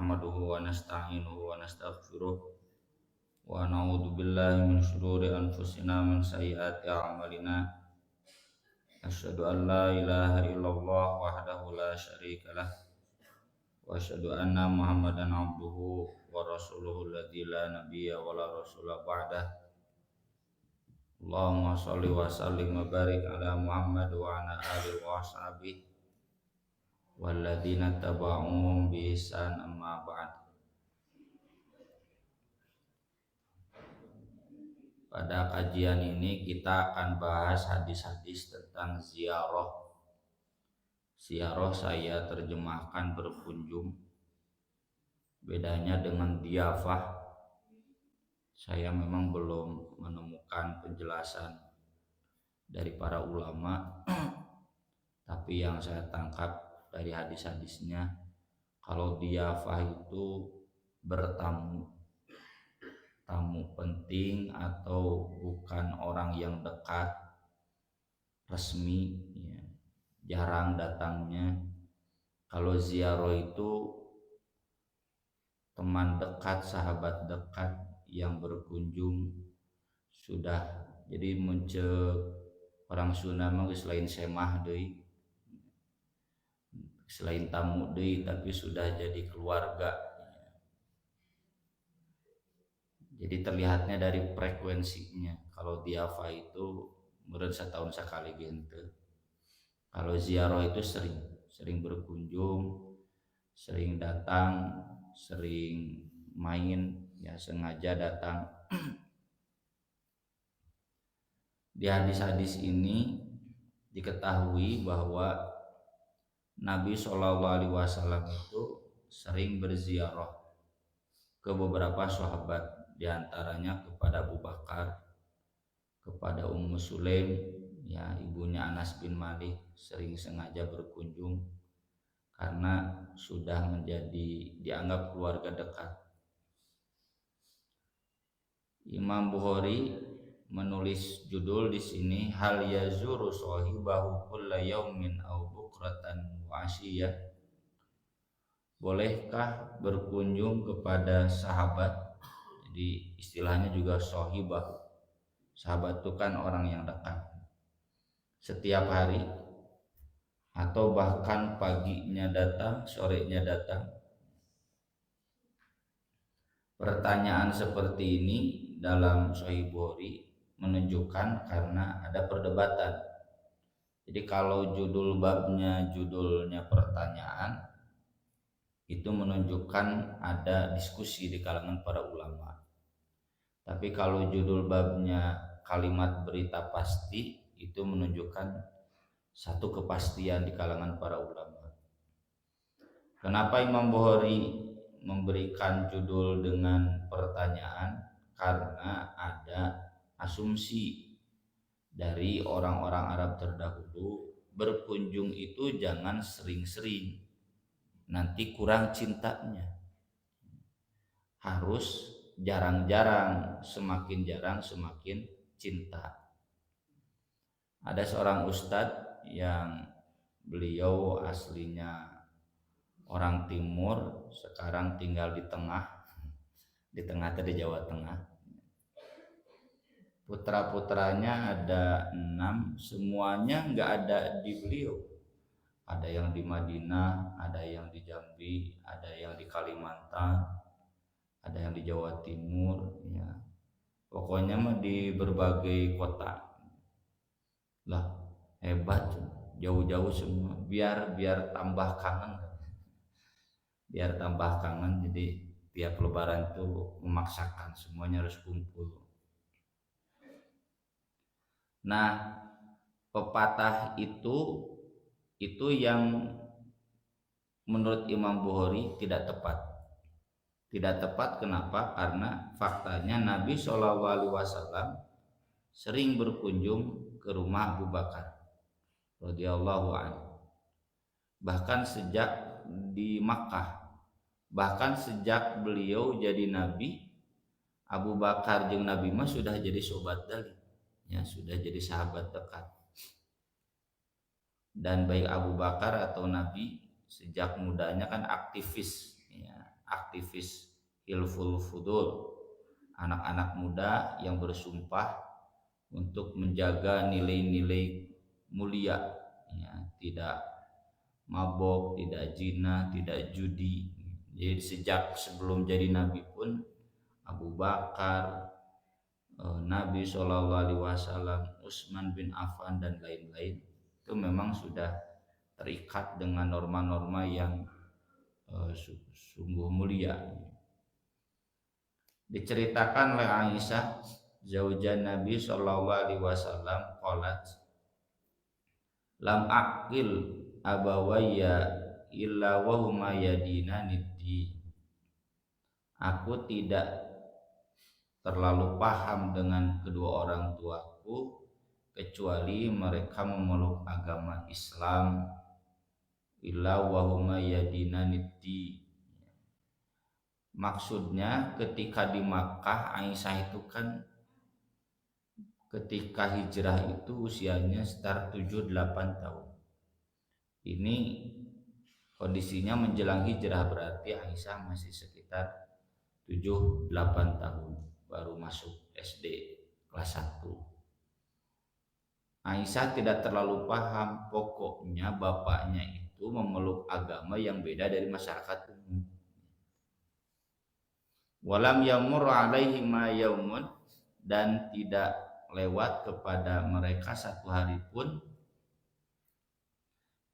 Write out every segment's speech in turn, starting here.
nahmaduhu wa nasta'inuhu wa nastaghfiruh wa na'udzu billahi min syururi anfusina min sayyiati a'malina. Asyhadu an la ilaha illallah wahdahu la syarikalah wa asyhadu anna Muhammadan abduhu wa rasuluhu alladzi la nabiyya wa la rasula ba'dah. Allahumma shalli wa sallim wa barik ala Muhammad wa ala alihi wa ashabihi walladzina tabauhum bi ihsan amma ba'd. Pada kajian ini kita akan bahas hadis-hadis tentang ziarah. Ziarah saya terjemahkan berkunjung. Bedanya dengan diafah, saya memang belum menemukan penjelasan dari para ulama. Tapi yang saya tangkap dari hadis-hadisnya, kalau diafah itu bertamu, tamu penting atau bukan orang yang dekat, resmi, ya, jarang datangnya. Kalau ziarah itu teman dekat, sahabat dekat yang berkunjung sudah jadi muncul orang Sunda mah selain semah deui, selain tamu deui, tapi sudah jadi keluarga. Jadi terlihatnya dari frekuensinya. Kalau diafa itu menurut setahun sekali gitu. Kalau ziarah itu sering berkunjung, sering datang, sering main, ya sengaja datang. Di hadis-hadis ini diketahui bahwa Nabi SAW itu sering berziarah ke beberapa sahabat, diantaranya kepada Abu Bakar, kepada Ummu Sulaim, ya ibunya Anas bin Malik, sering sengaja berkunjung karena sudah menjadi dianggap keluarga dekat. Imam Bukhari menulis judul di sini, hal yazuru sahibahu kulla yaumin au bukratan wa asyiyah. Bolehkah berkunjung kepada sahabat? Jadi istilahnya juga sahibah. Sahabat itu kan orang yang dekat, setiap hari atau bahkan paginya datang, sorenya datang. Pertanyaan seperti ini dalam Sahih Bukhari menunjukkan karena ada perdebatan. Jadi kalau judulnya pertanyaan, itu menunjukkan ada diskusi di kalangan para ulama. Tapi kalau judul babnya kalimat berita pasti, itu menunjukkan satu kepastian di kalangan para ulama. Kenapa Imam Bukhari memberikan judul dengan pertanyaan? Karena ada asumsi dari orang-orang Arab terdahulu, berkunjung itu jangan sering-sering, nanti kurang cintanya. Harus jarang-jarang, semakin jarang semakin cinta. Ada seorang ustadz yang beliau aslinya orang timur, sekarang tinggal di tengah di Jawa Tengah. Putra-putranya ada 6, semuanya nggak ada di beliau. Ada yang di Madinah, ada yang di Jambi, ada yang di Kalimantan, ada yang di Jawa Timur, ya. Pokoknya mah di berbagai kota. Lah, hebat, jauh-jauh semua, biar tambah kangen. Biar tambah kangen, jadi tiap lebaran tuh memaksakan semuanya harus kumpul. Nah, pepatah itu yang menurut Imam Bukhari tidak tepat. Tidak tepat kenapa? Karena faktanya Nabi SAW sering berkunjung ke rumah Abu Bakar radhiyallahu anhu. Bahkan sejak di Makkah, bahkan sejak beliau jadi Nabi, Abu Bakar jeung Nabi mah sudah jadi sobat dali, ya sudah jadi sahabat dekat. Dan baik Abu Bakar atau Nabi sejak mudanya kan aktivis, ya, hilful fudul, anak-anak muda yang bersumpah untuk menjaga nilai-nilai mulia, ya, tidak mabok, tidak zina, tidak judi. Jadi sejak sebelum jadi nabi pun Abu Bakar, Nabi Shallallahu Alaihi Wasallam, Utsman bin Affan dan lain-lain itu memang sudah terikat dengan norma-norma yang sungguh mulia. Diceritakan oleh Aisyah, zaujan Nabi Shallallahu Alaihi Wasallam, qalat, lam aqil abawayya illa wa huma yadina niddi. Aku tidak terlalu paham dengan kedua orang tuaku kecuali mereka memeluk agama Islam, illa wa huma yadina niddi. Maksudnya ketika di Makkah, Aisyah itu kan ketika hijrah itu usianya sekitar 7-8 tahun. Ini kondisinya menjelang hijrah, berarti Aisyah masih sekitar 7-8 tahun, baru masuk SD kelas 1. Aisyah tidak terlalu paham, pokoknya bapaknya itu memeluk agama yang beda dari masyarakat umum. Walam yamur alaihi ma yaumun, dan tidak lewat kepada mereka satu hari pun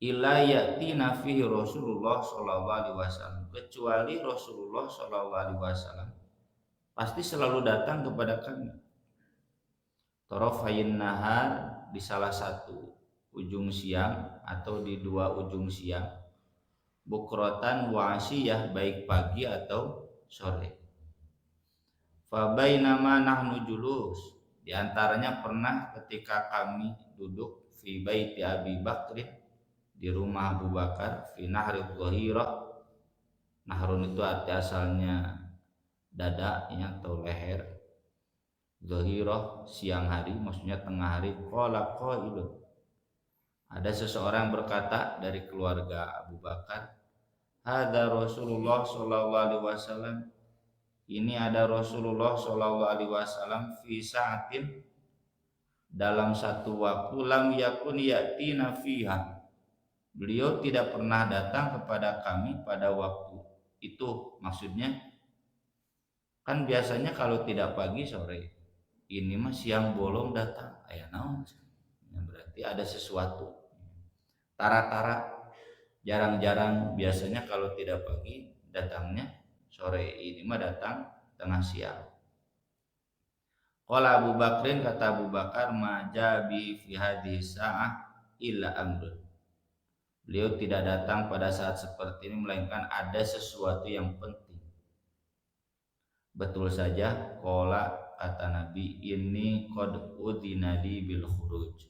illa yatina fihi Rasulullah sallallahu alaihi wasallam, kecuali Rasulullah sallallahu alaihi wasallam pasti selalu datang kepada kami. Tarafayin nahar, di salah satu ujung siang atau di dua ujung siang, bukrotan wa asyiyah, baik pagi atau sore. Fabainama nahnu julus, di antaranya pernah ketika kami duduk fi baiti Abi Bakr, di rumah Abu Bakar, fi nahri dhahira. Nahrun itu arti asalnya dada ya, atau leher. Dhahira siang hari, maksudnya tengah hari. Qala qailun, ada seseorang berkata dari keluarga Abu Bakar, hadza Rasulullah sallallahu alaihi wasallam, ini ada Rasulullah Shallallahu Alaihi Wasallam fi sa'atin, dalam satu waktu, lam yakun yatina fiha, beliau tidak pernah datang kepada kami pada waktu itu. Maksudnya kan biasanya kalau tidak pagi sore, ini mah siang bolong datang, aya naon, ya, berarti ada sesuatu. Tara-tara, jarang-jarang, biasanya kalau tidak pagi datangnya sore, ini mah datang tengah siang. Qala Abu Bakrin, kata Abu Bakar, ma jabi fi hadhihi sa'ah illa amrun, beliau tidak datang pada saat seperti ini melainkan ada sesuatu yang penting. Betul saja, qala, kata Nabi, ini qad udhina li bil khuruj,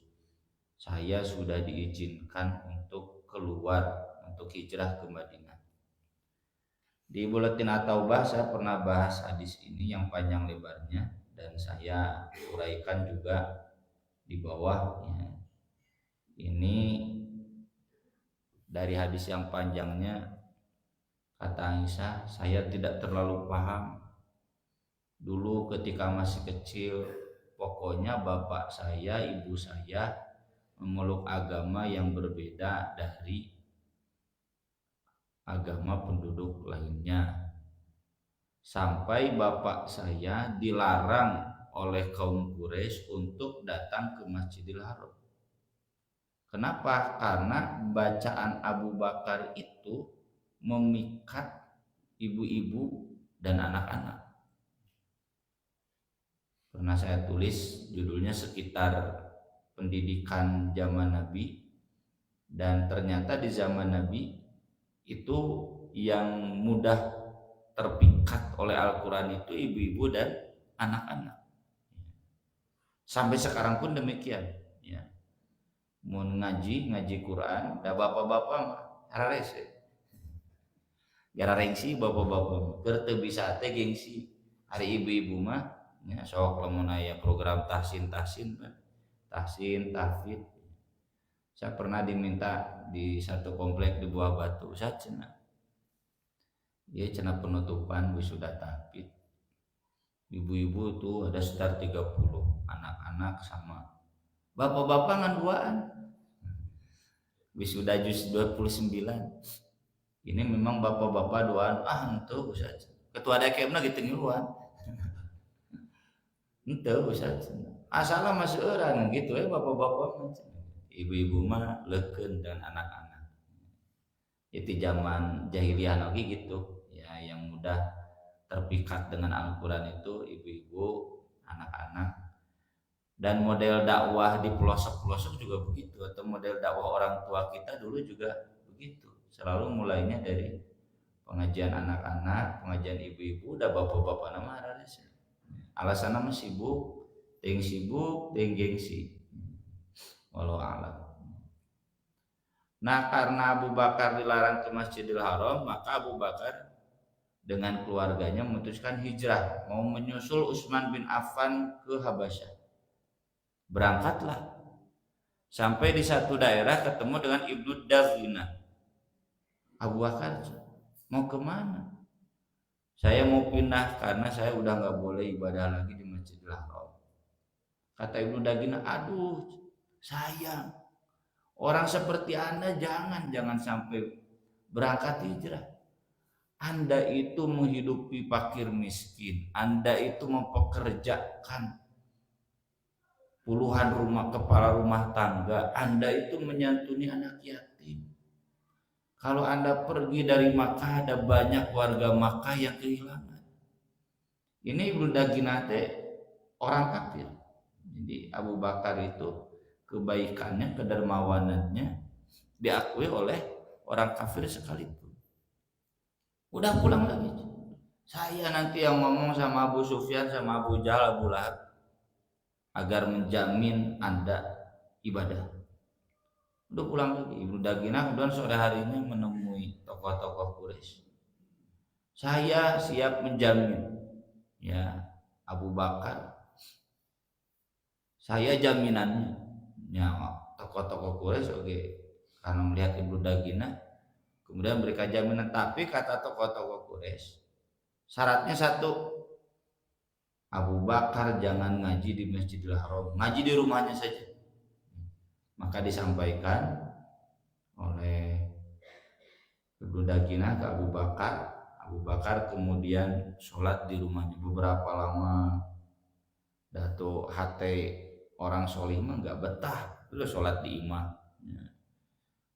saya sudah diizinkan untuk keluar, untuk hijrah ke Madinah. Di Buletin At-Taubah saya pernah bahas hadis ini yang panjang lebarnya, dan saya uraikan juga di bawah ya. Ini dari hadis yang panjangnya, kata Aisyah, saya tidak terlalu paham dulu ketika masih kecil, pokoknya bapak saya, ibu saya memeluk agama yang berbeda dari agama penduduk lainnya, sampai bapak saya dilarang oleh kaum Quraisy untuk datang ke Masjidil Haram. Kenapa? Karena bacaan Abu Bakar itu memikat ibu-ibu dan anak-anak. Pernah saya tulis judulnya sekitar pendidikan zaman Nabi, dan ternyata di zaman Nabi itu yang mudah terpikat oleh Al-Quran itu ibu-ibu dan anak-anak. Sampai sekarang pun demikian ya. Mau ngaji Quran, dah bapak-bapak mah hararese. Gara rengsi bapak-bapak, keur teu bisa teh gengsi. Hari ibu-ibu mah ya sok lamun aya program tahsin tahfidz. Saya pernah diminta di satu komplek di Buah Batu, Ustaz cenah, Ya cenah penutupan wisuda tahfidz. Ibu-ibu tuh ada sekitar 30, anak-anak sama bapak-bapak ngan duaan. Wisuda juz 29. Ini memang bapak-bapak duaan henteu Ustaz. Ketua DKM gitu ngiluan. Henteu Ustaz. Asal masih orang gitu ya bapak-bapak. Ibu-ibu mah leukeun dan anak-anak. Itu zaman jahiliyah lagi gitu. Ya yang mudah terpikat dengan Al-Quran itu ibu-ibu, anak-anak. Dan model dakwah di pelosok-pelosok juga begitu, atau model dakwah orang tua kita dulu juga begitu. Selalu mulainya dari pengajian anak-anak, pengajian ibu-ibu, udah bapak-bapak nama ada sih. Alasan nama sibuk, ting gengsi. Walau alam. Nah karena Abu Bakar dilarang ke Masjidil Haram, maka Abu Bakar dengan keluarganya memutuskan hijrah, mau menyusul Utsman bin Affan ke Habasyah. Berangkatlah. Sampai di satu daerah ketemu dengan Ibnu Daghina. Abu Bakar, mau kemana? Saya mau pindah karena saya udah nggak boleh ibadah lagi di Masjidil Haram. Kata Ibnu Daghina, aduh sayang. Orang seperti Anda jangan sampai berangkat hijrah. Anda itu menghidupi fakir miskin, Anda itu mempekerjakan puluhan kepala rumah tangga, Anda itu menyantuni anak yatim. Kalau Anda pergi dari Makkah, ada banyak warga Makkah yang kehilangan. Ini Ibnu Daghina orang kafir. Jadi Abu Bakar itu kebaikannya, kedermawanannya diakui oleh orang kafir sekalipun. Udah pulang lagi. Saya nanti yang ngomong sama Abu Sufyan, sama Abu Jahal, Abu Lahab agar menjamin Anda ibadah. Udah pulang lagi. Ibnu Daghina kemudian sore harinya menemui tokoh-tokoh Quraisy. Saya siap menjamin, ya Abu Bakar. Saya jaminannya, ya tokoh-tokoh Quraisy oke. Karena melihat Ibnu Daghina, kemudian mereka jaminan. Tapi kata tokoh-tokoh Quraisy, syaratnya satu, Abu Bakar jangan ngaji di Masjidil Haram, ngaji di rumahnya saja. Maka disampaikan oleh Ibnu Daghina ke Abu Bakar. Abu Bakar kemudian sholat di rumahnya beberapa lama. Dato hate orang solih mah nggak betah, lu sholat di imah.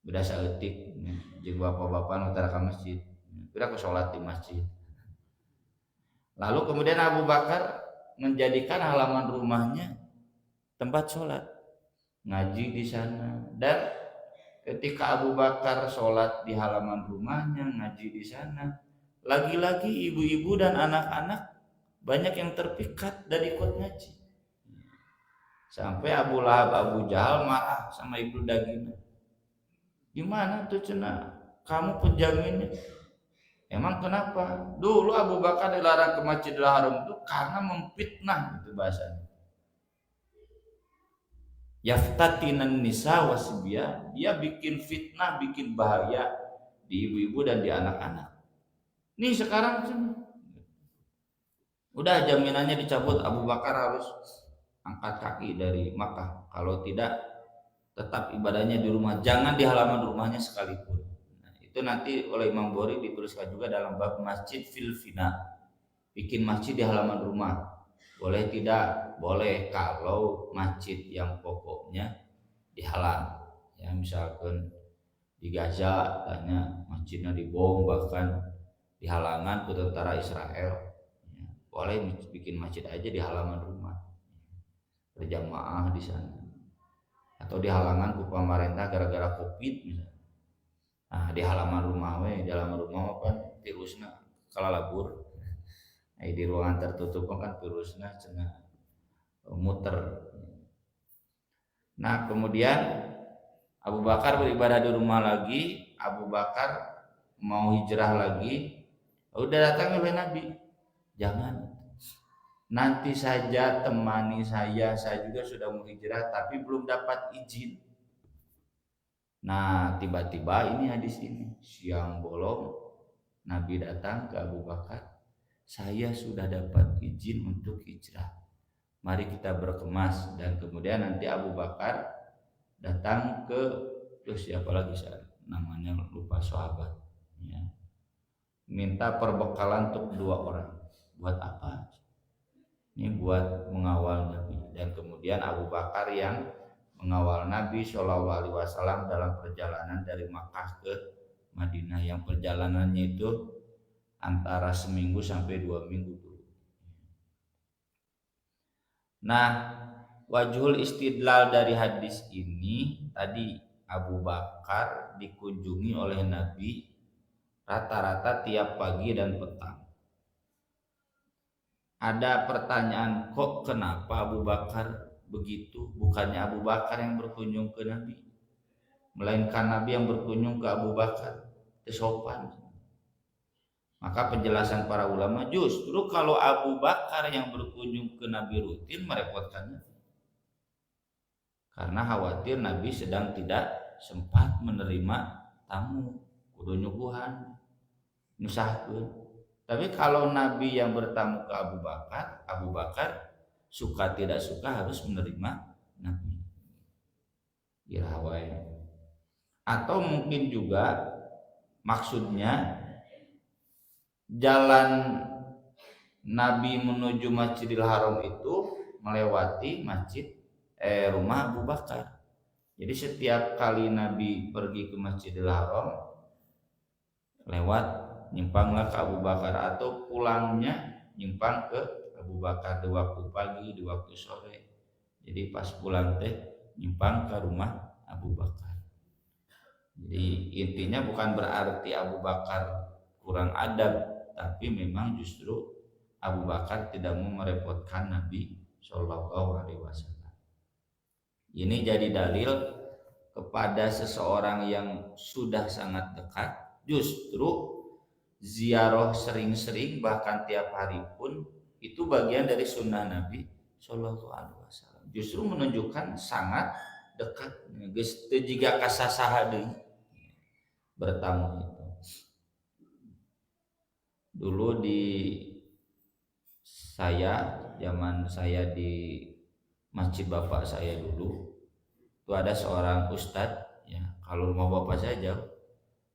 Beda saeutik, jeung bapak-bapak nu tara ka masjid, beda ku sholat di masjid. Lalu kemudian Abu Bakar menjadikan halaman rumahnya tempat sholat, ngaji di sana. Dan ketika Abu Bakar sholat di halaman rumahnya, ngaji di sana, lagi-lagi ibu-ibu dan anak-anak banyak yang terpikat dan ikut ngaji. Sampai Abu Lahab, Abu Jahal marah sama Ibnu Daghina. Gimana tuh cenah, kamu penjaminnya? Emang kenapa? Dulu Abu Bakar dilarang ke Masjidil Haram itu karena memfitnah, itu bahasanya. Yaftatinan nisa wasbiyah, dia bikin fitnah, bikin bahaya di ibu-ibu dan di anak-anak. Nih sekarang udah jaminannya dicabut, Abu Bakar harus angkat kaki dari Makkah. Kalau tidak, tetap ibadahnya di rumah, jangan di halaman rumahnya sekalipun. Itu nanti oleh Imam Bukhari dituliskan juga dalam bab masjid fil fina, bikin masjid di halaman rumah. Boleh tidak? Boleh kalau masjid yang pokoknya dihalang. Ya misalkan di Gaza tanya masjidnya dibom, bahkan di halangan ke tentara Israel. Ya, boleh bikin masjid aja di halaman rumah, berjamaah di sana. Atau di halangan ke pemerintah gara-gara Covid misalnya. Nah, di halaman rumah di halaman rumah kan virusnya kalalabur. Nah, di ruangan tertutup kan virusnya cenah muter. Nah, kemudian Abu Bakar beribadah di rumah lagi, Abu Bakar mau hijrah lagi. Udah datang oleh Nabi. Jangan. Nanti saja temani saya juga sudah mau hijrah tapi belum dapat izin. Nah tiba-tiba ini hadis ini, siang bolong Nabi datang ke Abu Bakar, saya sudah dapat izin untuk hijrah, mari kita berkemas. Dan kemudian nanti Abu Bakar datang ke, terus siapa lagi namanya lupa, sahabat ya, minta perbekalan untuk 2 orang. Buat apa? Ini buat mengawal Nabi. Dan kemudian Abu Bakar yang mengawal Nabi Shallallahu Alaihi Wasallam dalam perjalanan dari Makkah ke Madinah, yang perjalanannya itu antara seminggu sampai 2 minggu dulu. Nah, wajhul istidlal dari hadis ini tadi, Abu Bakar dikunjungi oleh Nabi rata-rata tiap pagi dan petang. Ada pertanyaan, kok kenapa Abu Bakar begitu? Bukannya Abu Bakar yang berkunjung ke Nabi, melainkan Nabi yang berkunjung ke Abu Bakar. Sopan. Maka penjelasan para ulama, justru kalau Abu Bakar yang berkunjung ke Nabi rutin merepotkan Nabi, karena khawatir Nabi sedang tidak sempat menerima tamu, kudu nyuguhan, nyusahkeun. Tapi kalau Nabi yang bertamu ke Abu Bakar suka tidak suka harus menerima Nabi. Dirawai. Atau mungkin juga maksudnya jalan Nabi menuju Masjidil Haram itu melewati rumah Abu Bakar. Jadi setiap kali Nabi pergi ke Masjidil Haram lewat, nyimpanglah ke Abu Bakar, atau pulangnya nyimpang ke Abu Bakar di waktu pagi, di waktu sore. Jadi pas pulang teh nyimpang ke rumah Abu Bakar. Jadi intinya bukan berarti Abu Bakar kurang adab, tapi memang justru Abu Bakar tidak mau merepotkan Nabi Shallallahu Alaihi Wasallam. Ini jadi dalil kepada seseorang yang sudah sangat dekat, justru ziarah sering-sering bahkan tiap hari pun itu bagian dari sunnah Nabi Shallallahu Alaihi Wasallam. Justru menunjukkan sangat dekat. Geus teu jiga kasasaha deui bertamu itu. Dulu di zaman saya di masjid bapak saya dulu, itu ada seorang ustadz ya, kalau rumah bapak saya jauh,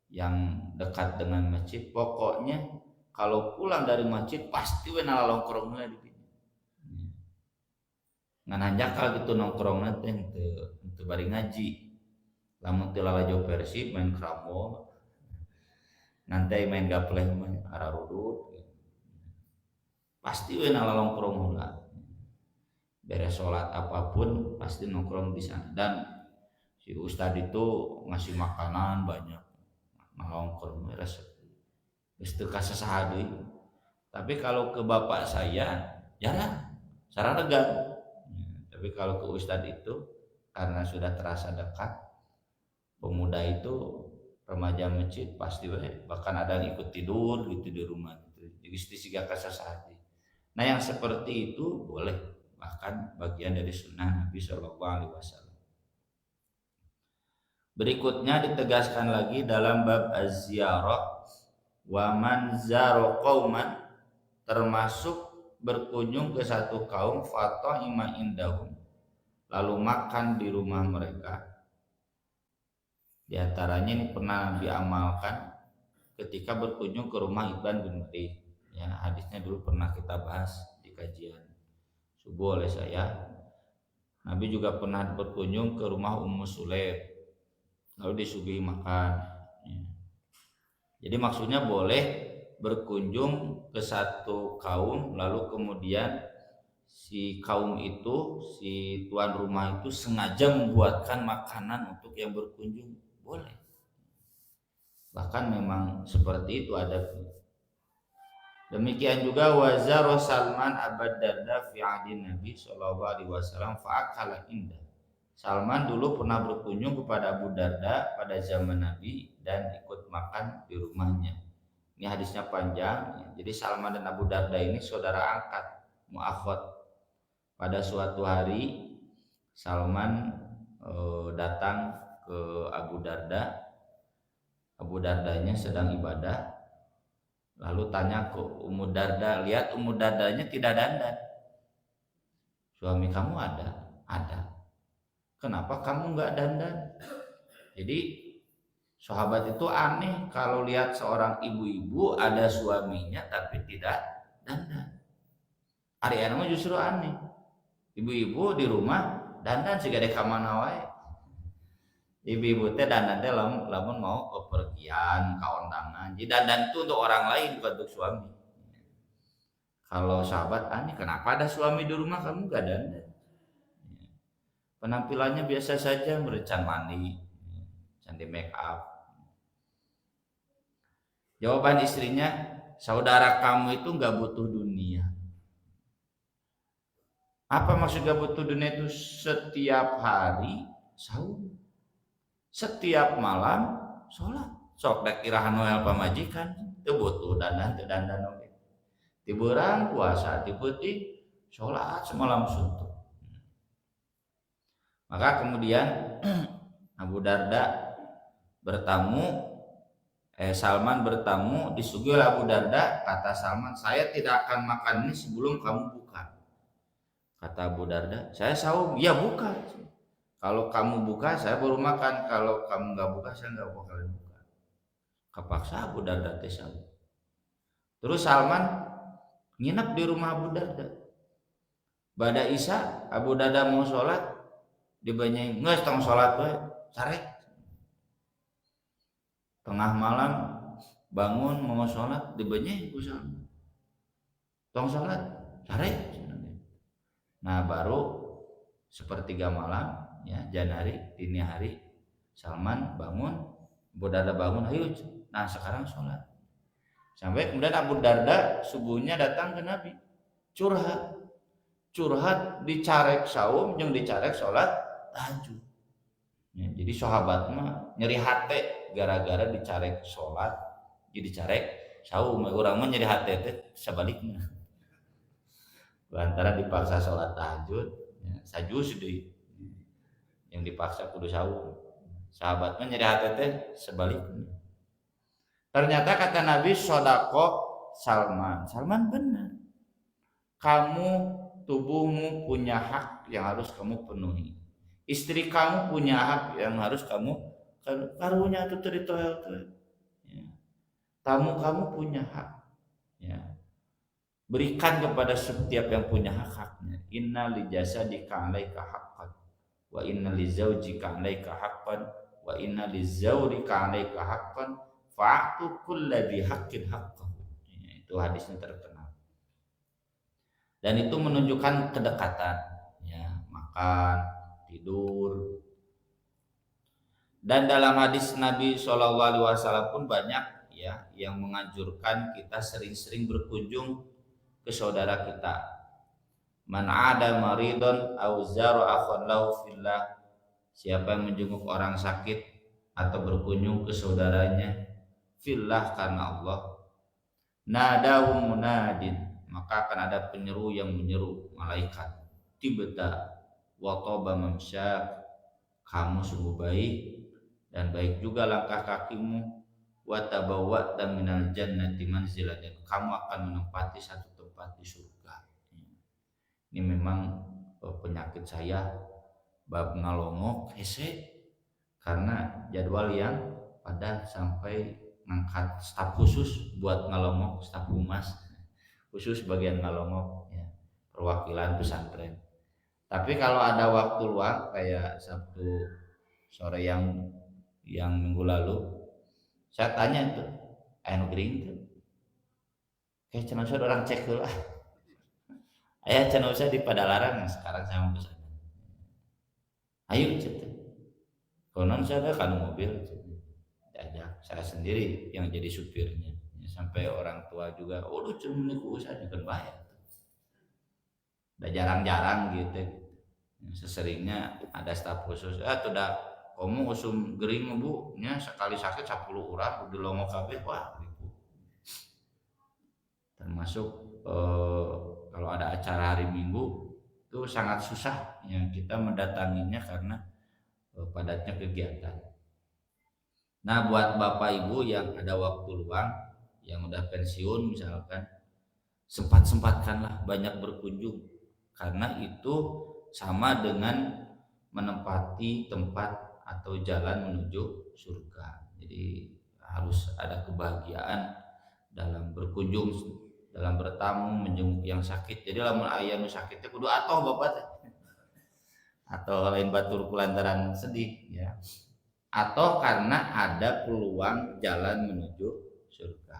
yang dekat dengan masjid, pokoknya kalau pulang dari masjid pasti we nalongkrongna di dieu. Ngan hanjakal gitu nongkrongna teh teu bari ngaji. Lamun teu lalajo Persib main kramo, nanti main gapleh mah ararudut. Pasti we nalongkrong heula. Beres salat apapun pasti nongkrong di sana, dan si ustad itu ngasih makanan banyak. Nongkrong resep geus teu kasasaha deui. Tapi kalau ke bapak saya jarang, sararagan. Tapi kalau ke ustad itu karena sudah terasa dekat, pemuda itu remaja masjid pasti bahkan ada yang ikut tidur gitu di rumah gitu. Jadi siga kasasaha. Nah yang seperti itu boleh, bahkan bagian dari sunnah Nabi Shallallahu Alaihi Wasallam. Berikutnya ditegaskan lagi dalam bab az-ziyarah, wa man zara qauman, termasuk berkunjung ke satu kaum, fatahima indahum, lalu makan di rumah mereka. Di antaranya ini pernah Nabi amalkan ketika berkunjung ke rumah Ibn bin Malik. Ya, hadisnya dulu pernah kita bahas di kajian subuh oleh saya. Nabi juga pernah berkunjung ke rumah Ummu Sulaim, lalu disuguhi makan. Jadi maksudnya boleh berkunjung ke satu kaum, lalu kemudian si kaum itu, si tuan rumah itu sengaja membuatkan makanan untuk yang berkunjung, boleh. Bahkan memang seperti itu adabnya. Demikian juga wazaro Salman Abad Darda fi ahdin Nabi sallallahu alaihi wasallam fa'akala indah. Salman dulu pernah berkunjung kepada Abu Darda pada zaman Nabi dan ikut makan di rumahnya. Ini hadisnya panjang. Jadi Salman dan Abu Darda ini saudara angkat, mu'akhot. Pada suatu hari Salman datang ke Abu Darda. Abu Dardanya sedang ibadah. Lalu tanya ke Ummu Darda, lihat Ummu Dardanya tidak dandan. Suami kamu ada? Ada. Kenapa kamu nggak dandan? Jadi sahabat itu aneh kalau lihat seorang ibu-ibu ada suaminya tapi tidak dandan. Ari mah justru aneh. Ibu-ibu di rumah dandan sih gak kamana wae. Ibu-ibu teh dandan teh lamun mau kepergian, kaundangan. Jadi dandan itu untuk orang lain bukan untuk suami. Kalau sahabat aneh, kenapa ada suami di rumah kamu gak dandan? Penampilannya biasa saja, merecan mandi, cantik make up. Jawaban istrinya, saudara kamu itu gak butuh dunia. Apa maksud gak butuh dunia itu? Setiap hari sahur, setiap malam sholat. Sok dek irahan noel pamajikan itu butuh dandan oke. Tiburang puasa, tiputi sholat semalam suntuk. Maka kemudian Abu Darda bertamu, Salman bertamu, disuguhi Abu Darda. Kata Salman, saya tidak akan makan ini sebelum kamu buka. Kata Abu Darda, saya sahur, ya buka. Kalau kamu buka, saya baru makan. Kalau kamu nggak buka, saya nggak bakalan buka. Kepaksa Abu Darda teh sahur. Terus Salman nginep di rumah Abu Darda. Bada Isya, Abu Darda mau sholat, dibanyain nggak tong sholat we, carek. Tengah malam bangun mau sholat, dibanyain ku Salman. Tong sholat, carek. Nah baru sepertiga malam, ya dini hari, Salman bangun, Abu Darda bangun, ayo, nah sekarang sholat. Sampai kemudian Abu Darda subuhnya datang ke Nabi, curhat dicarek saum yang dicarek sholat tahajud. Ya, jadi sahabat mah nyeri hati gara-gara dicarek sholat, jadi carek saum. Orang mah nyeri hati teh sebaliknya. Antara dipaksa sholat tahajud, ya, sajus deh, yang dipaksa kudu saum. Sahabat mah nyeri hati teh sebaliknya. Ternyata kata Nabi, sodako Salman benar. Kamu, tubuhmu punya hak yang harus kamu penuhi. Istri kamu punya hak yang harus kamu karunya itu teritoel. Ya. Kamu punya hak. Ya. Berikan kepada setiap yang punya hak-haknya. Inna li jasadika 'alaika haqqan wa inna li zaujika 'alaika haqqan wa inna li zaurika 'alaika haqqan fa'tu kulladzi haqqin haqqahu. Itu hadisnya terkenal. Dan itu menunjukkan kedekatan, ya, makan, tidur. Dan dalam hadis Nabi SAW pun banyak, ya, yang menganjurkan kita sering-sering berkunjung ke saudara kita. Man 'ada maridon aw zara akhan lahu fillah. Siapa yang menjenguk orang sakit atau berkunjung ke saudaranya fillah karena Allah, nadahu munadin, maka akan ada penyeru yang menyeru malaikat, tibta wa taba mamsyak, kamu sungguh baik dan baik juga langkah kakimu, wa tabawwa'ta minal jannati manzilan, dan kamu akan menempati satu tempat di surga. Ini memang penyakit saya bab ngalongok hese karena jadwal yang padat sampai ngangkat staf khusus buat ngalongok, staf humas khusus bagian ngalongok, ya, perwakilan pesantren. Tapi kalau ada waktu luang kayak Sabtu sore yang minggu lalu, saya tanya tuh, anu gering tuh, kayak cenah usah orang cek lah, ayah cenah usah di Padalarang, sekarang saya mau ke sana. Ayo cek, konon saya kan mobil. Diajak, saya sendiri yang jadi supirnya, sampai orang tua juga, oh lu cuma niku usaha juga bayar. Udah jarang-jarang gitu. Seseringnya ada staf khusus, tuh dah kamu usum gering bu, nya sekali sakit 10 orang udah longo kabeh, wah gitu. Termasuk kalau ada acara hari Minggu itu sangat susah yang kita mendatanginya karena padatnya kegiatan. Nah buat bapak ibu yang ada waktu luang, yang udah pensiun misalkan, sempat-sempatkanlah banyak berkunjung, karena itu sama dengan menempati tempat atau jalan menuju surga. Jadi harus ada kebahagiaan dalam berkunjung, dalam bertamu, menjenguk yang sakit. Jadi lamun aya nu sakit teh kudu atoh bapak teh, atau lain batur kulantaran sedih ya, atau karena ada peluang jalan menuju surga.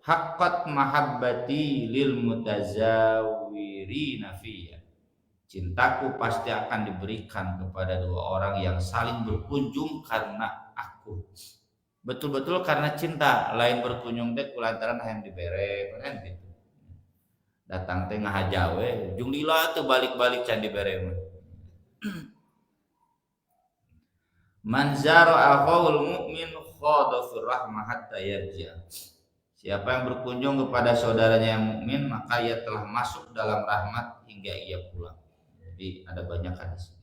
Haqqat mahabbati lil mutazawwirina fiyya, cintaku pasti akan diberikan kepada dua orang yang saling berkunjung karena aku. Betul-betul karena cinta, lain berkunjung teh kulantaran hayang dibere kan gitu. Datang teh ngahaja we, jeung lila teu balik-balik can dibere mah. Man zara'a qaul mu'min khada fir rahmah hatta yarja. Siapa yang berkunjung kepada saudaranya yang mukmin, maka ia telah masuk dalam rahmat hingga ia pulang. Jadi ada banyak hadis.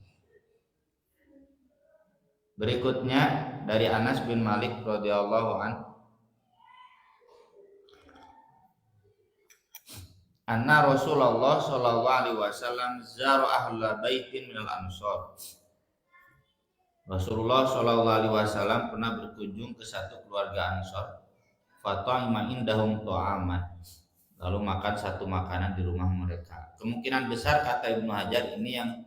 Berikutnya dari Anas bin Malik radhiyallahu anhu, anna Rasulullah sallallahu alaihi wasallam zara ahla baitin minal ansor. Rasulullah sallallahu alaihi wasallam pernah berkunjung ke satu keluarga Ansor. Fata'ima indahum ta'aman, lalu makan satu makanan di rumah mereka. Kemungkinan besar kata Ibnu Hajar ini yang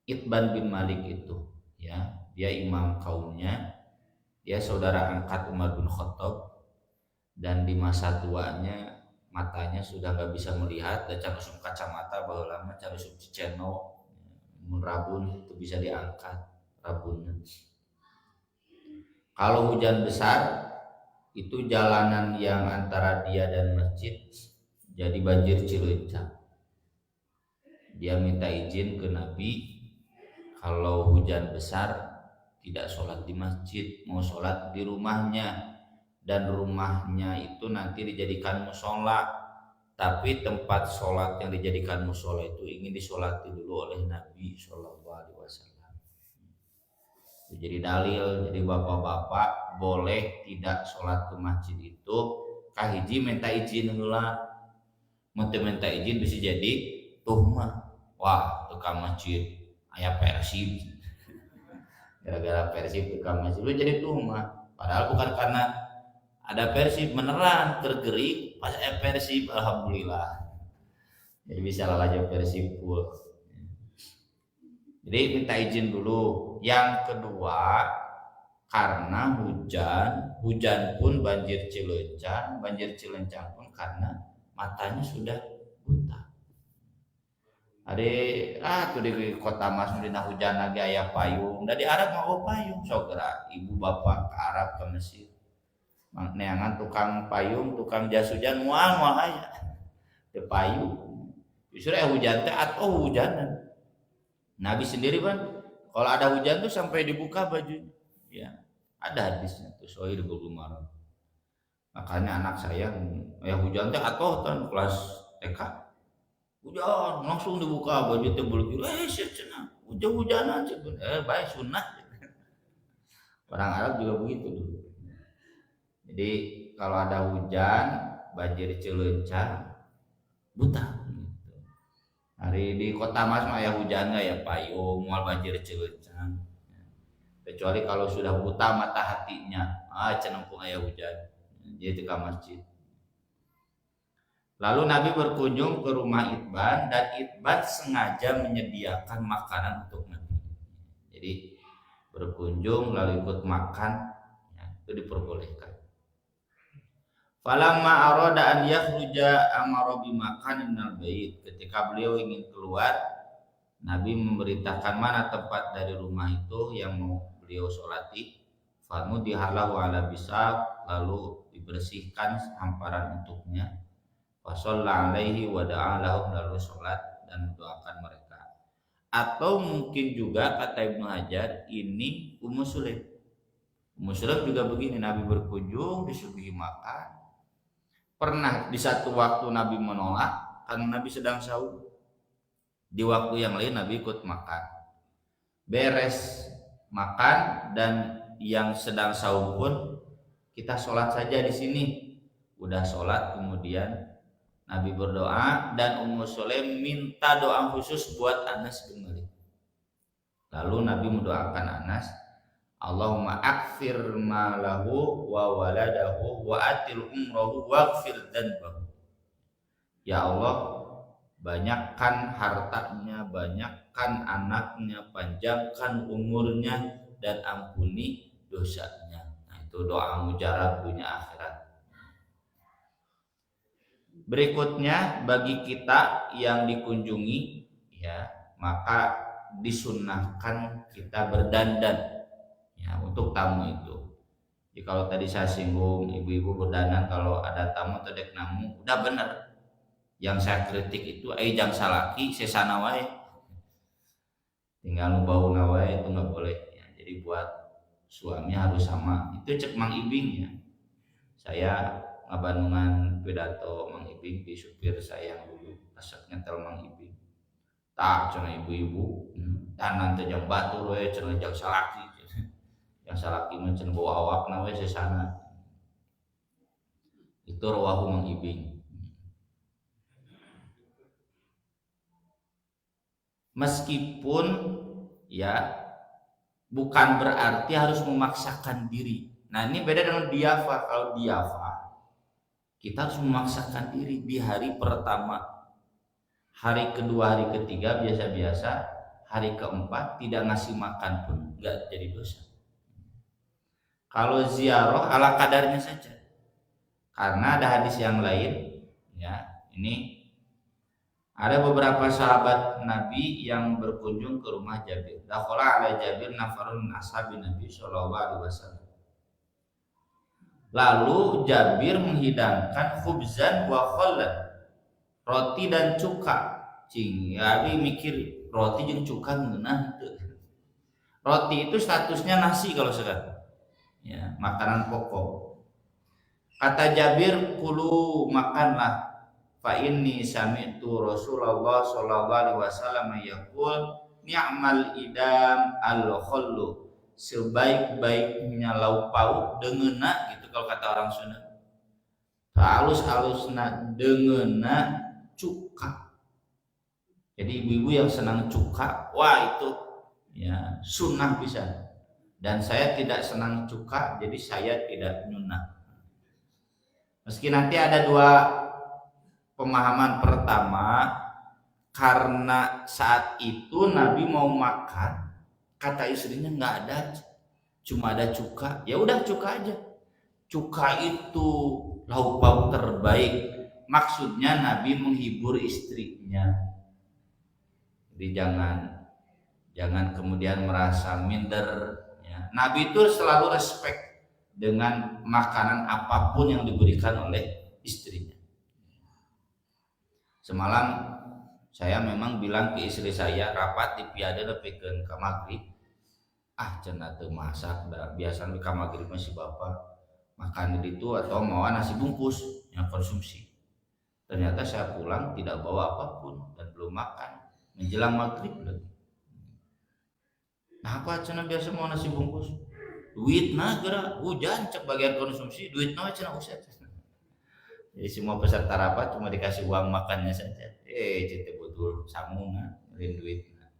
Itban bin Malik itu, ya, dia imam kaumnya, dia saudara angkat Umar bin Khattab, dan di masa tuanya matanya sudah nggak bisa melihat, dan cara usum kacamata bahwa lama cara usum ciceno mun rabun itu bisa diangkat rabunnya. Kalau hujan besar itu jalanan yang antara dia dan masjid jadi banjir cileunca. Dia minta izin ke Nabi kalau hujan besar tidak sholat di masjid, mau sholat di rumahnya, dan rumahnya itu nanti dijadikan musola, tapi tempat sholat yang dijadikan musola itu ingin disolati dulu oleh Nabi Shallallahu Alaihi Wasallam. Jadi dalil, jadi bapak-bapak boleh tidak sholat ke masjid itu kahiji minta izin heula. Mun teu minta izin bisa jadi tuhmah. Wah, tukang masjid aya Persib. Gara-gara Persib tukang masjid lu jadi tuhmah. Padahal bukan karena ada Persib, beneran tergerik pas aya Persib, alhamdulillah. Jadi bisa lalajo Persib full. Jadi minta izin dulu. Yang kedua, karena hujan pun banjir cileunca, pun karena matanya sudah buta. Tuh di kota Mas dina hujan lagi aya payung, da di Arab mau payung, sogera ibu bapak ke Arab ke Mesir. Neangan tukang payung, tukang jas hujan moal aya. Teu payung. Justru hujan teh atau hujanan. Nabi sendiri kan kalau ada hujan tuh sampai dibuka bajunya, ya ada hadisnya tuh Sahih Bukhari. Makanya anak saya ya hujan teh atoh kan kelas TK, hujan langsung dibuka baju teh bulu, cenah hujan-hujanan sih, baik sunnah. Orang Arab juga begitu dulu. Jadi kalau ada hujan banjir cileunca buta. Hari di kota Mas mah ya hujan ya payung, moal banjir cileunca. Kecuali kalau sudah buta mata hatinya, cenempung aya hujan. Jadi ke masjid. Lalu Nabi berkunjung ke rumah Itban, dan Itban sengaja menyediakan makanan untuk Nabi. Jadi berkunjung lalu ikut makan, ya, itu diperbolehkan. Falamma arada an yakhruja amara bimakanin minal bait. Ketika beliau ingin keluar, Nabi memerintahkan mana tempat dari rumah itu yang mau beliau sholati. Famu dihalahu ala bisaq, lalu dibersihkan hamparan untuknya. Fasalla alaihi wa da'a lahum, lalu sholat dan mendoakan mereka. Atau mungkin juga kata Ibnu Hajar ini Ummu Sulaim. Ummu Sulaim juga begini, Nabi berkunjung disuguhi makan. Pernah di satu waktu Nabi menolak karena Nabi sedang sahur. Di waktu yang lain Nabi ikut makan. Beres makan dan yang sedang sahur pun kita sholat saja di sini. Udah sholat kemudian Nabi berdoa dan Ummu Sulaim minta doa khusus buat Anas bin Malik. Lalu Nabi mendoakan Anas, Allahumma akfir malahu wa waladahu wa atil umrahu waghfir dzanbahu. Ya Allah, banyakkan hartanya, banyakkan anaknya, panjangkan umurnya, dan ampuni dosanya. Nah, itu doa mujarab dunia akhirat. Berikutnya, bagi kita yang dikunjungi, ya, maka disunnahkan kita berdandan, ya, untuk tamu itu. Jadi kalau tadi saya singgung ibu-ibu berdandan kalau ada tamu atau dek namu, udah bener. Yang saya kritik itu, jang salaki sesana wae, tinggal bau nawae, itu nggak boleh. Ya, jadi buat suami harus sama. Itu cek Mang Ibing ya. Saya ngabandungan pidato Mang Ibing di supir saya yang dulu resep nyetel Mang Ibing. Tak cenah ibu-ibu, dan nanti jam batur we cenah jang salaki. Yang salaki mah cenah bawa awakna we sesana. Itu rawahu Mang Ibing. Meskipun ya bukan berarti harus memaksakan diri. Nah, ini beda dengan diafa. Kalau diafa kita harus memaksakan diri di hari pertama, hari kedua, hari ketiga biasa-biasa, hari keempat tidak ngasih makan pun nggak jadi dosa. Kalau ziarah ala kadarnya saja, karena ada hadis yang lain, ya, ini ada beberapa sahabat Nabi yang berkunjung ke rumah Jabir. Dakhala ala Jabir nafarun min ashabin Nabi sallallahu alaihi wasallam. Lalu Jabir menghidangkan khubzan wa khallan, roti dan cuka. Cing, Abi mikir roti jeung cuka ngeunah teu. Roti itu statusnya nasi kalau sekarang. Ya, makanan pokok. Kata Jabir, kulu makanlah. Fa inni sami'tu Rasulullah sallallahu alaihi wasallam yaqul ni'mal idam al-khallu, sebaik-baiknya lauk pauk deungeuna gitu kalau kata orang Sunda. Halus-halusna deungeuna cuka. Jadi ibu-ibu yang senang cuka, wah itu ya sunnah bisa. Dan saya tidak senang cuka, jadi saya tidak nyunah. Meski nanti ada dua pemahaman. Pertama, karena saat itu Nabi mau makan, kata istrinya nggak ada, cuma ada cuka. Ya udah cuka aja. Cuka itu lauk pauk terbaik. Maksudnya Nabi menghibur istrinya. Jadi jangan kemudian merasa minder. Ya. Nabi itu selalu respect dengan makanan apapun yang diberikan oleh istrinya. Semalam saya memang bilang ke istri saya, rapat di piada nepikeun ka magrib. Cenah teu masak, biasa di ka magrib masih bapak makan di itu atau mau nasi bungkus yang konsumsi. Ternyata saya pulang tidak bawa apapun dan belum makan menjelang magrib lagi. Nah, apa cenah biasa mau nasi bungkus? Duitna geura hujan cek bagian konsumsi, duitna cenah usah. Jadi semua peserta rapat cuma dikasih uang makannya saja. Cete betul samuna ngerin duitna.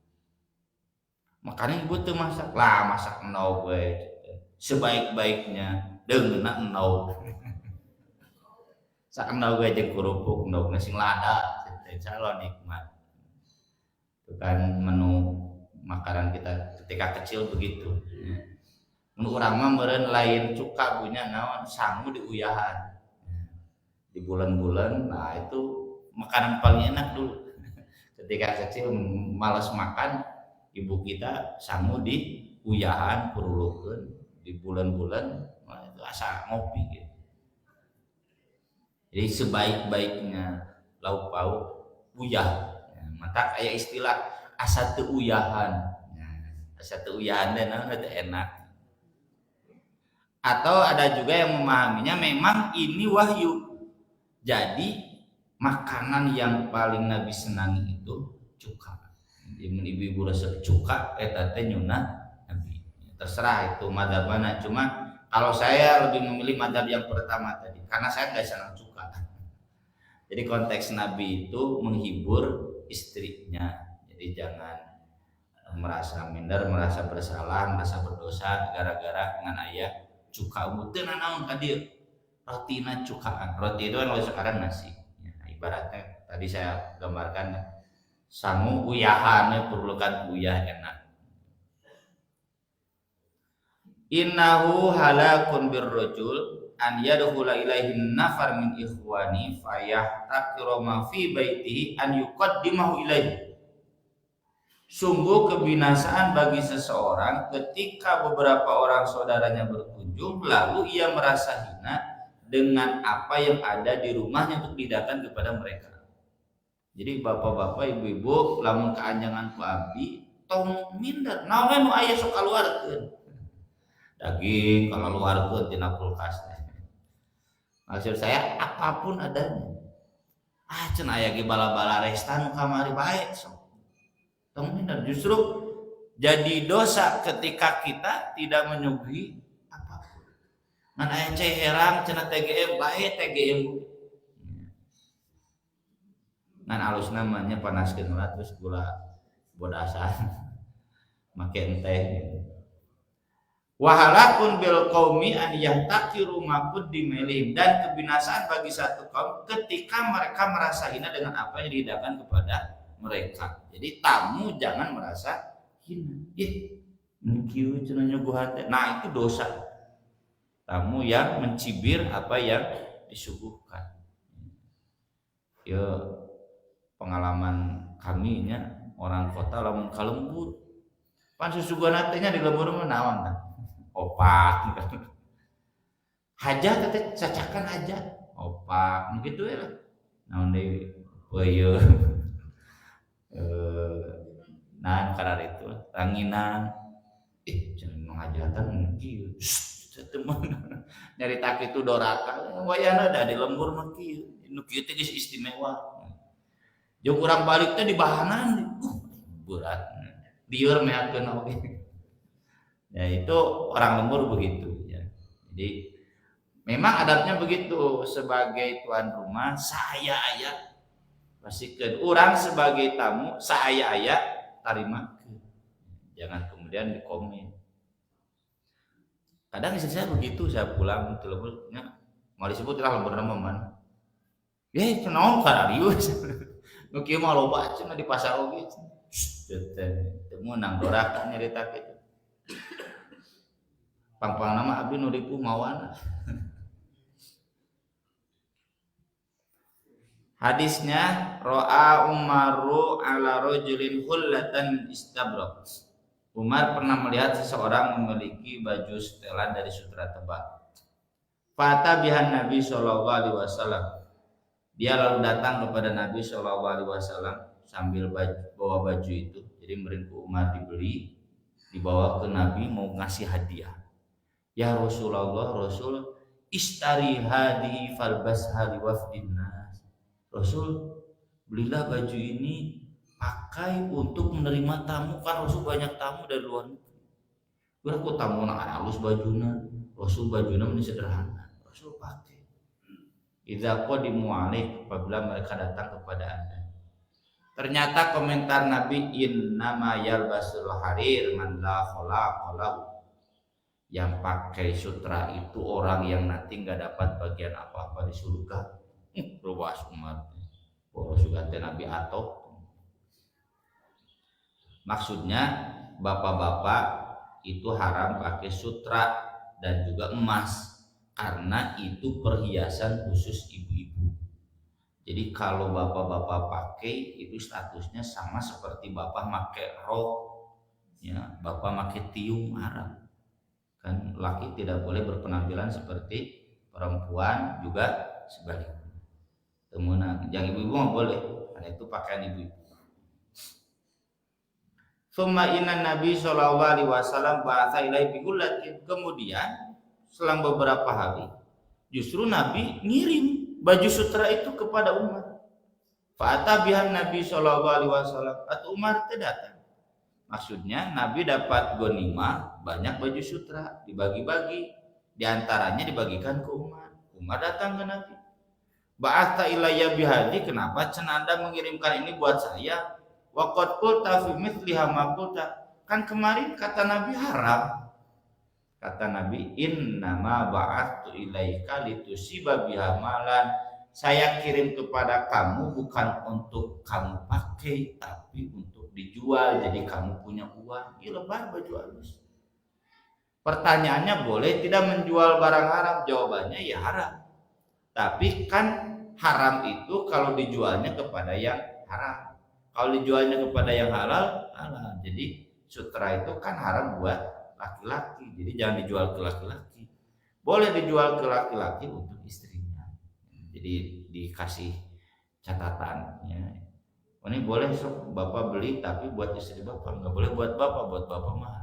Makanya ibu tuh masak lah, masak enau gue. Sebaik-baiknya deungeuna enau. Sak enau gue jeung kerupuk, enau sing lada, calon nikmat. Itu kan menu makanan kita ketika kecil begitu. Nu urang mah meureun lain cuka punya naon sangu diuyahan. Di bulan-bulan, nah itu makanan paling enak dulu. Ketika kecil malas makan, ibu kita sangu di uyahan perulukeun di bulan-bulan, nah itu asa ngopi gitu. Jadi sebaik-baiknya lauk pauk uyah. Ya, mata kayak istilah asa teu uyahan. Ya, asa teu uyahan dan itu enak. Atau ada juga yang memahaminya memang ini wahyu. Jadi makanan yang paling Nabi senangi itu cuka. Ibu-ibu resep cuka eta teh nyunah Nabi. Terserah itu madzhabana, cuma Kalau saya lebih memilih madzhab yang pertama tadi, karena saya nggak senang cuka. Jadi konteks Nabi itu menghibur istrinya. Jadi jangan merasa minder, merasa bersalah, merasa berdosa gara-gara dengan ayah cuka muten naon ka dieu. Rotina cukaan. Roti itu kan kalau sekarang nasi. Ya, ibaratnya tadi saya gambarkan sangu uyahan perlukan uyah enak. Innahu halakun birrajul an yadkhula ilaihi nafar min ikhwani fayahtaqiru ma fi baitihi an yuqaddimahu ilaihi. Sungguh kebinasaan bagi seseorang ketika beberapa orang saudaranya berkunjung lalu ia merasa hina dengan apa yang ada di rumahnya untuk didatang kepada mereka. Jadi bapak-bapak, ibu-ibu lamun keanjangan ku abdi tong minder naon nu aya sok kaluarkeun. Daging kalau luarkeun tina kulkas. Maksud saya apapun adanya. Cenah aya ge bala-bala restan kamari bae sok. Tong minder justru jadi dosa ketika kita tidak menyuguhi apapun. Ngan aya ceherang cenah TGM bae TGM. Ngan alus namanya panaskeun ulah terus gula bodasan. Make enteh. Wahalakun bil qaumi an yahtaqiru ma quddimalihim, dan kebinasaan bagi satu kaum ketika mereka merasa hina dengan apa yang dihidangkan kepada mereka. Jadi tamu jangan merasa hina. Kieu cenah nyuguhan. Nah, itu dosa. Tamu yang mencibir apa yang disuguhkan. Ya pengalaman kami nya orang kota lamun ka lembur. Pan susuguhan teh nya di lembur mah naon tah? Opak. Hajat teh cacakan hajat. Opak gitu ya lah. Naon deui? Peuyeul. Nah karena itu ranginan jangan menghajatan kieu teman nyari tak itu doraka wayana ada di lembur mah kieu nu kieu teh geus istimewa jeung urang balik teh di bahanan berat lieur meakeun oge ya itu orang lembur begitu ya. Jadi memang adatnya begitu, sebagai tuan rumah saya aya pastikan orang sebagai tamu saya aya tarima, jangan kemudian dikomen. Kadang istri saya begitu, saya pulang ke lemburnya mau disebut lah lembur nama mana cenah kararius nu kieu mah loba cenah di pasar oge teu meunang doraka nyarita kitu pang-pang nama abdi nu ripuh mawana. Hadisnya ro'a Umaru ala rajulin hullatan istabrak. Umar pernah melihat seseorang memiliki baju setelan dari sutra tebal. Fata bihan Nabi sallallahu alaihi wasallam. Dia lalu datang kepada Nabi sallallahu alaihi wasallam sambil bawa baju itu. Jadi merinku Umar dibeli, dibawa ke Nabi mau ngasih hadiah. Ya Rasulullah, Rasul istari hadi falbasha liwafdin nas. Rasul belilah baju ini pakai untuk menerima tamu, kan Rasul banyak tamu dari luar negeri. Berapa tamu nak halus bajuna, Rasul bajuna ini sederhana, Rasul pakai. Idza qadimu alaik, apabila mereka datang kepada Anda. Ternyata komentar Nabi innama yalbasul harir man la khalaqa lahu. Yang pakai sutra itu orang yang nanti nggak dapat bagian apa-apa di surga. Ruas umat boros juga Nabi atau maksudnya bapak-bapak itu haram pakai sutra dan juga emas karena itu perhiasan khusus ibu-ibu. Jadi kalau bapak-bapak pakai itu statusnya sama seperti bapak pakai rok ya, bapak pakai tiung haram. Kan laki tidak boleh berpenampilan seperti perempuan juga sebaliknya. Temenang, yang ibu-ibu nggak boleh, karena itu pakaian ibu-ibu. Summa inna Nabi sallallahu alaihi wasallam ba'atha ilaihi bihulatin. Kemudian selang beberapa hari, justru Nabi ngirim baju sutra itu kepada Umar. Fa'ata bihan Nabi sallallahu alaihi wasallam. Atau Umar datang. Maksudnya Nabi dapat ghanimah banyak baju sutra, dibagi-bagi. Di antaranya dibagikan ke Umar. Umar datang ke Nabi. Ba'atha ilayya bihadi, kenapa cenah Anda mengirimkan ini buat saya? Wa qad qulta fi mithliha ma qulta. Kan kemarin kata Nabi haram. Kata Nabi, innama ba'attu ilaika litusiba biha malan. Saya kirim kepada kamu bukan untuk kamu pakai, tapi untuk dijual. Jadi kamu punya uang. Ini lebar baju halus. Pertanyaannya, boleh tidak menjual barang haram? Jawabannya ya haram. Tapi kan haram itu kalau dijualnya kepada yang haram. Kalau dijualnya kepada yang halal, halal. Jadi sutra itu kan haram buat laki-laki. Jadi jangan dijual ke laki-laki. Boleh dijual ke laki-laki untuk istrinya. Jadi dikasih catatan. Ya. Ini boleh sok bapak beli, tapi buat istri bapak. Nggak boleh buat bapak mah.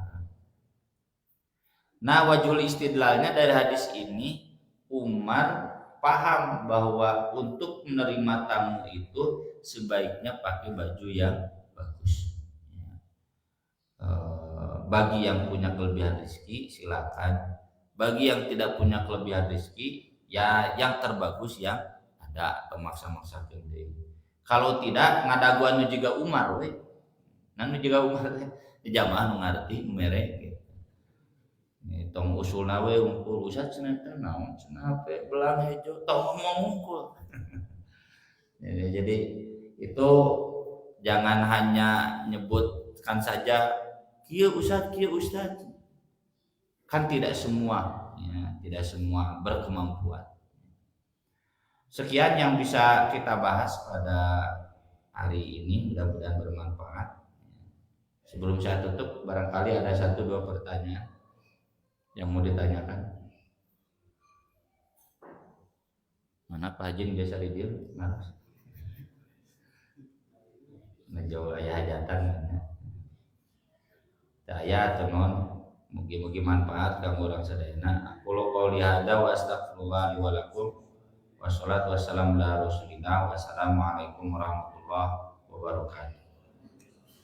Nah, wajhul istidlalnya dari hadis ini, Umar paham bahwa untuk menerima tamu itu sebaiknya pakai baju yang bagus. Bagi yang punya kelebihan rezeki silakan. Bagi yang tidak punya kelebihan rezeki, ya yang terbagus yang ada, atau maksa-maksa gede. Kalau tidak ngadaguannya juga Umar we. Nanu juga Umar di jamaah nu ngarti merek gitu. Tong usulna we unggul usah cenah teh naon cenah pe belang hejo tong mau unggul. Jadi itu jangan hanya nyebutkan saja kieu ustaz kan tidak semua ya, tidak semua berkemampuan. Sekian yang bisa kita bahas pada hari ini, mudah-mudahan bermanfaat. Sebelum saya tutup, barangkali ada 1-2 pertanyaan yang mau ditanyakan. Mana Pak Haji biasa di dia ngaras ngejauh aya hajatan saya tenon mugi-mugi manfaat kanggo urang sadayana. Aku qouli hada wa astaghfirullah wa lakum wassalatu wassalamu ala rasulillah. Wassalamualaikum warahmatullahi wabarakatuh.